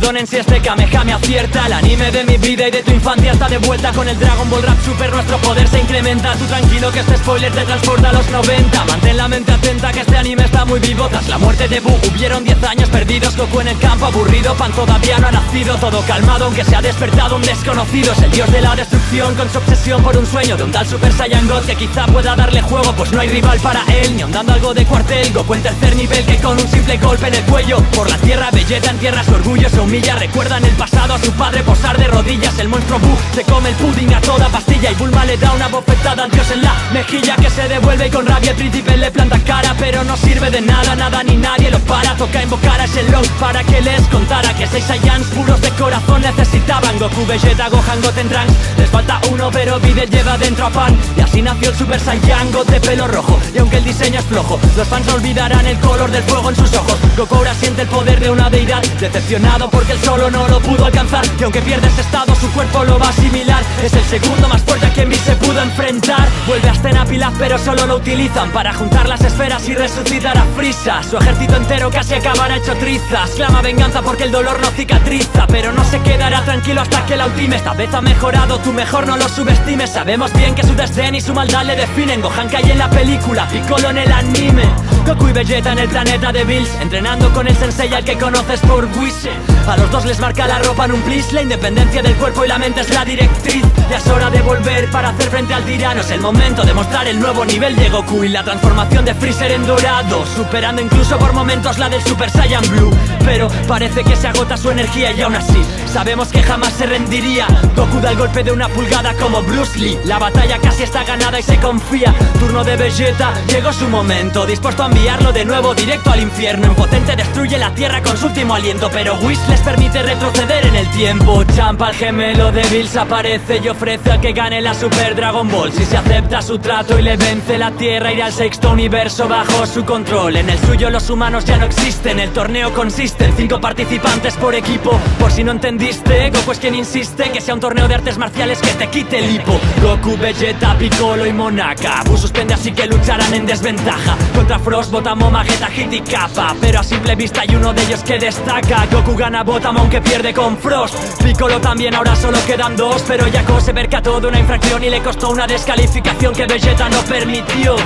perdonen si este Kamehameha me acierta. El anime de mi vida y de tu infancia está de vuelta. Con el Dragon Ball Rap Super nuestro poder se incrementa. Tú tranquilo que este spoiler te transporta a los 90. Mantén la mente atenta que este anime está muy vivo. Tras la muerte de Buu hubieron 10 años perdidos. Goku en el campo aburrido, Pan todavía no ha nacido. Todo calmado aunque se ha despertado un desconocido. Es el dios de la destrucción con su obsesión por un sueño de un tal Super Saiyan God que quizá pueda darle juego, pues no hay rival para él. Ni ondando algo de cuartel, Goku en tercer nivel que con un simple golpe en el cuello por la tierra, Vegeta entierra su orgullo, se humilla. Recuerda en el pasado a su padre posar de rodillas. El monstruo Buu se come el pudding a toda pastilla y Bulma le da una bofetada al dios en la mejilla, que se devuelve y con rabia el príncipe le planta cara. Pero no sirve de nada, nada ni nadie lo para. Toca invocar a Shenlong para que les contara que 6 Saiyans puros de corazón necesitaban. Goku, Vegeta, Gohan, Goten, Trunks. Les falta uno pero Videl lleva dentro a Pan. Y así nació el Super Saiyan God de pelo rojo. Y aunque el diseño es flojo, los fans no olvidarán el color del fuego en sus ojos. Goku ahora siente el poder de una deidad, decepcionado porque él solo no lo pudo alcanzar. Y aunque pierde ese estado, su cuerpo lo va a asimilar. Es el segundo más fuerte a quien Vi se pudo enfrentar. Vuelve a Astena Pilaf pero solo lo utilizan para juntar las esferas y resucitar a Frieza. Su ejército entero casi acabará hecho trizas. Clama venganza porque el dolor no cicatriza, pero no se quedará tranquilo hasta que la ultime. Esta vez ha mejorado, tú mejor no lo subestimes. Sabemos bien que su desdén y su maldad le definen. Gohan cae en la película, Piccolo en el anime. Goku y Vegeta en el planeta de Bills, entrenando con el sensei al que conoces por Whis. A los dos les marca la ropa en un plis. La independencia del cuerpo y la mente es la directriz. Ya es hora de volver para hacer frente al tirano. Es el momento de mostrar el nuevo nivel de Goku y la transformación de Freezer en dorado, superando incluso por momentos la del Super Saiyan Blue. Pero parece que se agota su energía y aún así sabemos que jamás se rendiría. Goku da el golpe de una pulgada como Bruce Lee. La batalla casi está ganada y se confía. Turno de Vegeta, llegó su momento, dispuesto a enviarlo de nuevo directo al infierno. Impotente destruye la tierra con su último aliento, pero Whis les permite retroceder en el tiempo. Champa, el gemelo de Bills, aparece y ofrece a que gane la Super Dragon Ball. Si se acepta su trato y le vence, la tierra irá al sexto universo bajo su control. En el suyo los humanos ya no existen. El torneo consiste en 5 participantes por equipo. Por si no entendiste, Goku es quien insiste que sea un torneo de artes marciales que te quite el hipo. Goku, Vegeta, Piccolo y Monaka. Buu suspende así que lucharán en desventaja contra Frost, Botamo, Mageta, Hit y Kappa. Pero a simple vista hay uno de ellos que destaca. Goku gana a Botamo aunque pierde con Frost. Piccolo también, ahora solo quedan 2. Pero Jaco se percató de una infracción y le costó una descalificación que Vegeta no permitió.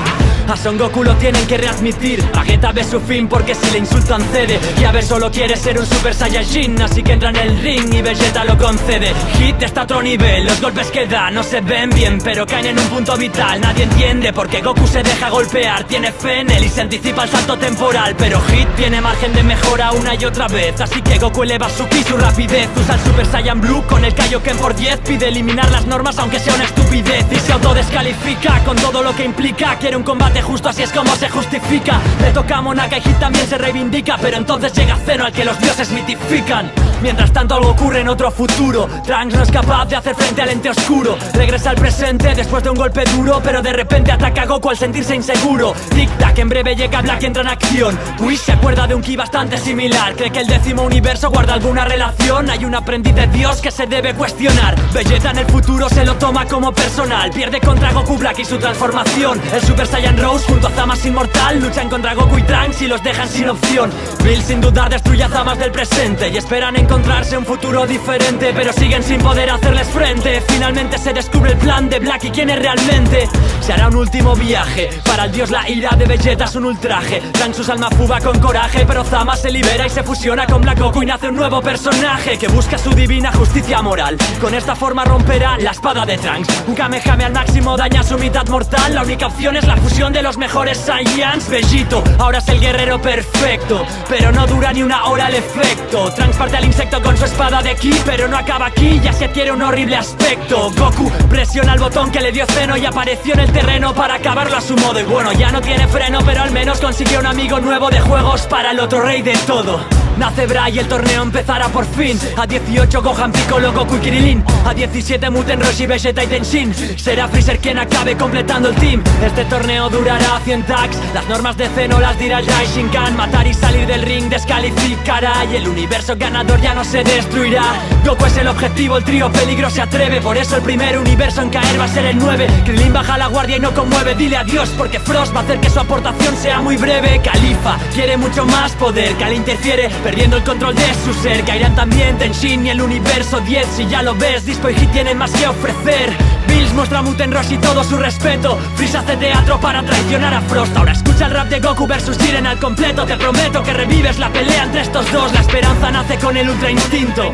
A Son Goku lo tienen que readmitir. Vegeta ve su fin porque si le insultan cede. Y a ver solo quiere ser un Super Saiyajin, así que entra en el ring y Vegeta lo concede. Hit está a otro nivel, los golpes que da no se ven bien, pero caen en un punto vital. Nadie entiende por qué Goku se deja golpear. Tiene fe en él y se anticipa el salto temporal, pero Hit tiene margen de mejora una y otra vez. Así que Goku eleva su ki, su rapidez. Usa el Super Saiyan Blue con el Kaioken por 10. Pide eliminar las normas aunque sea una estupidez y se autodescalifica con todo lo que implica. Quiere un combate justo, así es como se justifica. Le toca a Monaka y Hit también se reivindica, pero entonces llega Zeno al que los dioses mitifican. Mientras tanto algo ocurre en otro futuro. Trunks no es capaz de hacer frente al ente oscuro. Regresa al presente después de un golpe duro, pero de repente ataca a Goku al sentirse inseguro. Tic-tac, en breve llega Black y entra en acción. Whis se acuerda de un ki bastante similar. Cree que el 10º universo guarda alguna relación. Hay un aprendiz de Dios que se debe cuestionar. Vegeta en el futuro se lo toma como personal. Pierde contra Goku Black y su transformación. El Super Saiyan Rose junto a Zamasu inmortal luchan contra Goku y Trunks y los dejan sin opción. Bill sin dudar destruye a Zamasu del presente y esperan encontrarse un futuro diferente, pero siguen sin poder hacerles frente. Finalmente se descubre el plan de Black y quién es realmente. Se hará un último viaje. Para el dios la ira de Vegeta es un ultraje. Trunks usa alma fuga con coraje, pero Zamasu se libera y se fusiona con Black Goku y nace un nuevo personaje que busca su divina justicia moral. Con esta forma romperá la espada de Trunks. Un Kamehameha al máximo daña su mitad mortal. La única opción es la fusión de los mejores Saiyans. Vegito ahora es el guerrero perfecto, pero no dura ni una hora el efecto. Trunks parte al insecto con su espada de ki, pero no acaba aquí, ya se adquiere un horrible aspecto. Goku presiona el botón que le dio Zeno y apareció en el terreno para acabarlo a su modo. Y bueno, ya no tiene freno, pero al menos consiguió un amigo nuevo de juegos para el otro rey de todo. Nace Bra y el torneo empezará por fin. A 18 Gohan, Piccolo, Goku y Krilin. A 17 Muten, Roshi, Vegeta y Tenshin. Será Freezer quien acabe completando el team. Este torneo durará 100 tags. Las normas de Zeno las dirá Jai Shinkan. Matar y salir del ring descalificará. Y el universo ganador ya no se destruirá. Goku es el objetivo, el trío peligro se atreve. Por eso el primer universo en caer va a ser el 9. Krilin baja la guardia y no conmueve. Dile adiós porque Frost va a hacer que su aportación sea muy breve. Califa quiere mucho más poder, Kali interfiere, perdiendo el control de su ser. Caerán también Tenshin y el universo 10. Si ya lo ves, Dispo y Hit tienen más que ofrecer. Bills muestra a Muten Rush y todo su respeto. Freeze hace teatro para traicionar a Frost. Ahora escucha el rap de Goku versus Jiren al completo. Te prometo que revives la pelea entre estos dos. La esperanza nace con el ultra instinto.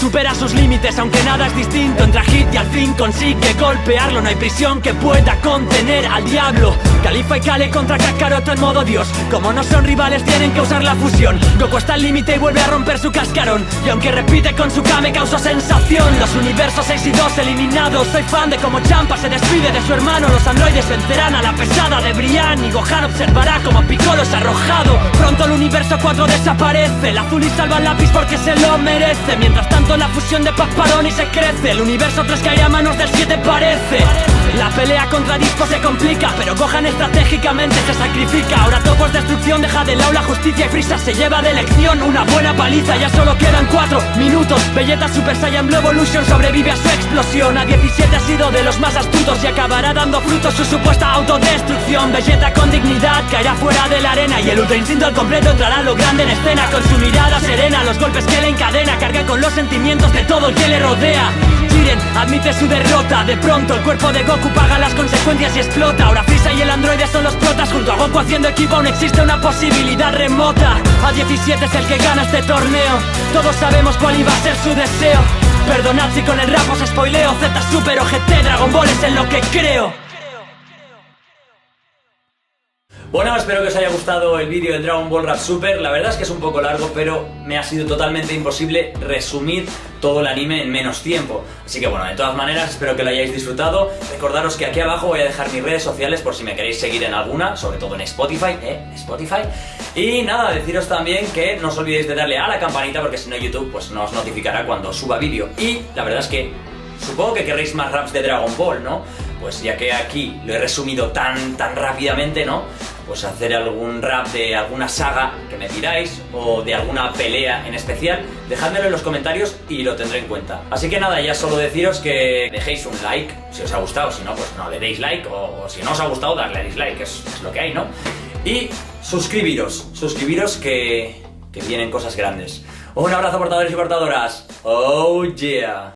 Supera sus límites aunque nada es distinto. Entra Hit y al fin consigue golpearlo. No hay prisión que pueda contener al diablo. Califa y Kale contra Kakaroto en modo dios. Como no son rivales tienen que usar la fusión. Goku está al límite y vuelve a romper su cascarón. Y aunque repite con su Kame causó sensación. Los universos 6 y 2 eliminados. Soy fan de cómo Champa se despide de su hermano. Los androides vencerán a la pesada de Brian. Y Gohan observará como Piccolo es arrojado. Pronto el universo 4 desaparece. El azul y salva al lápiz porque se lo merece. Mientras tanto la fusión de Papparoni se crece. El universo 3 caerá a manos del 7 parece. La pelea contra Dispo se complica, pero Gohan estratégicamente se sacrifica. Ahora todo es destrucción, deja de lado la justicia y Frieza se lleva de lección una buena paliza. Ya solo quedan 4 minutos. Vegeta Super Saiyan Blue Evolution sobrevive a su explosión. A 17 ha sido de los más astutos y acabará dando frutos su supuesta autodestrucción. Vegeta con dignidad caerá fuera de la arena y el ultra instinto al completo entrará lo grande en escena. Con su mirada serena, los golpes que le encadena, carga con los sentimientos de todo el que le rodea. Jiren admite su derrota. De pronto el cuerpo de Goku paga las consecuencias y explota. Ahora Frieza y el androide son los protas. Junto a Goku haciendo equipo aún existe una posibilidad remota. A 17 es el que gana este torneo. Todos sabemos cuál iba a ser su deseo. Perdonad si con el rap os spoileo. Z Super o GT, Dragon Ball es en lo que creo. Bueno, espero que os haya gustado el vídeo de Dragon Ball Rap Super. La verdad es que es un poco largo, pero me ha sido totalmente imposible resumir todo el anime en menos tiempo. Así que bueno, de todas maneras, espero que lo hayáis disfrutado. Recordaros que aquí abajo voy a dejar mis redes sociales por si me queréis seguir en alguna, sobre todo en Spotify, Y nada, deciros también que no os olvidéis de darle a la campanita, porque si no YouTube pues no os notificará cuando suba vídeo. Y la verdad es que supongo que querréis más raps de Dragon Ball, ¿no? Pues ya que aquí lo he resumido tan rápidamente, ¿no? Pues hacer algún rap de alguna saga que me pidáis o de alguna pelea en especial, dejádmelo en los comentarios y lo tendré en cuenta. Así que nada, ya solo deciros que dejéis un like si os ha gustado, si no, pues no le deis like, o si no os ha gustado, darle a dislike, es lo que hay, ¿no? Y suscribiros que vienen cosas grandes. Un abrazo, portadores y portadoras. Oh yeah.